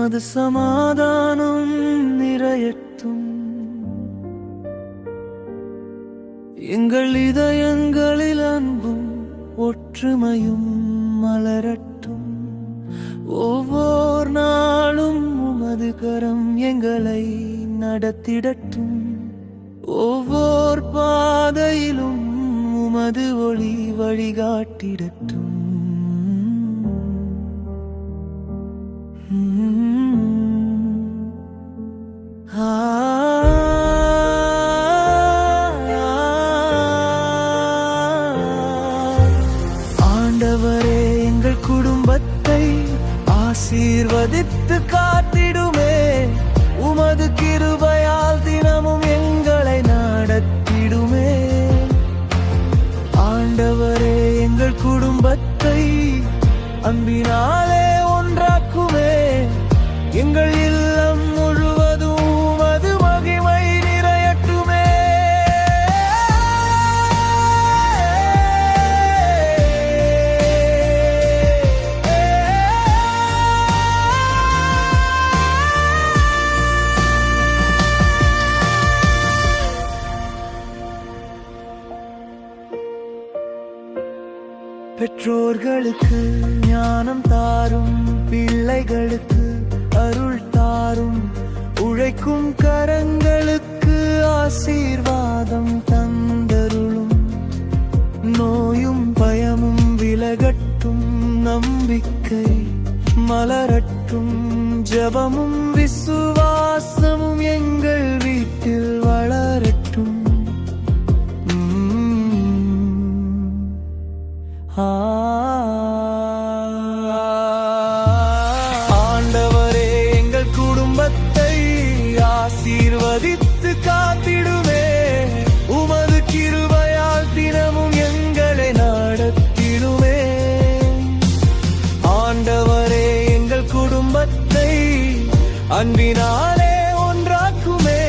உமது சமாதானம் நிறையட்டும். எங்கள் இதயங்களில் அன்பும் ஒற்றுமையும் மலரட்டும். ஒவ்வொரு நாளும் உமது கரம் எங்களை நடத்திடட்டும். ஒவ்வொரு பாதையிலும் உமது ஒளி வழிகாட்டிடட்டும். ஆண்டவரே, எங்கள் குடும்பத்தை ஆசீர்வதித்து காத்திடுமே. உமது கிருபையால் தினமும் எங்களை நடத்திடுமே. ஆண்டவரே, எங்கள் குடும்பத்தை அன்பினாலே ஒன்றாக்குமே. எங்கள் இல்லம் முழுவதும் உமது மகிமை நிறையட்டுமே. பெற்றோர்களுக்கு ஞானம் தாரும், பிள்ளைகளுக்கு அருள் தாரும். உழைக்கும் கரங்களுக்கு ஆசீர்வாதம் தந்தருளும். நோயும் பயமும் விலகட்டும், நம்பிக்கை மலரட்டும். ஜெபமும் விசுவாசமும் எங்கள் வீட்டில் வளரட்டும். ஆண்டவரே, எங்கள் குடும்பத்தை ஆசீர்வதித்து காத்திடுமே. உமது கிருபையால் தினமும் எங்களை நடத்திடுமே. ஆண்டவரே, எங்கள் குடும்பத்தை அன்பினாலே ஒன்றாக்குமே.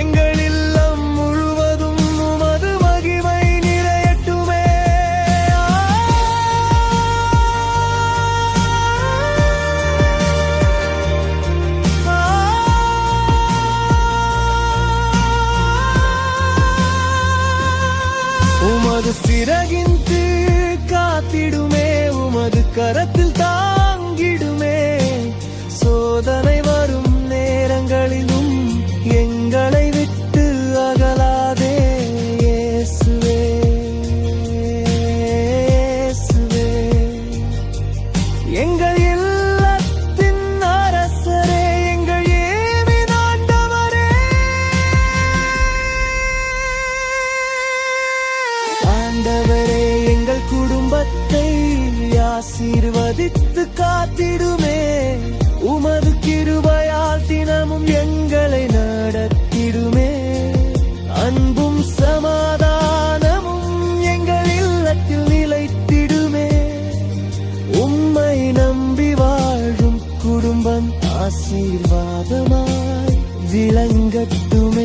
எங்கள் இல்லம் முழுவதும் உமது மகிமை நிறையட்டுமே. உமது சிறகின் கீழ் காத்திடுமே. உமது கரத்தில் தாங்கிடுமே. சோதனை வரும் நேரங்களிலும் எங்களை விட்டு அகலாதே. இயேசுவே, இயேசுவே, எங்கள் இல்லத்தின் அரசரே, எங்கள் ஏவின் ஆண்டவரே. ஆண்டவரே, எங்கள் குடும்பத்தை ஆசீர்வதித்து காத்திடுமே. உமது கிருபையால் தினமும் எங்களை நடத்திடுமே. அன்பும் சமாதானமும் எங்கள் இல்லத்தில் நிலைத்திடுமே. உம்மை நம்பி வாழும் குடும்பம் ஆசீர்வாதமாய் விளங்கட்டும்.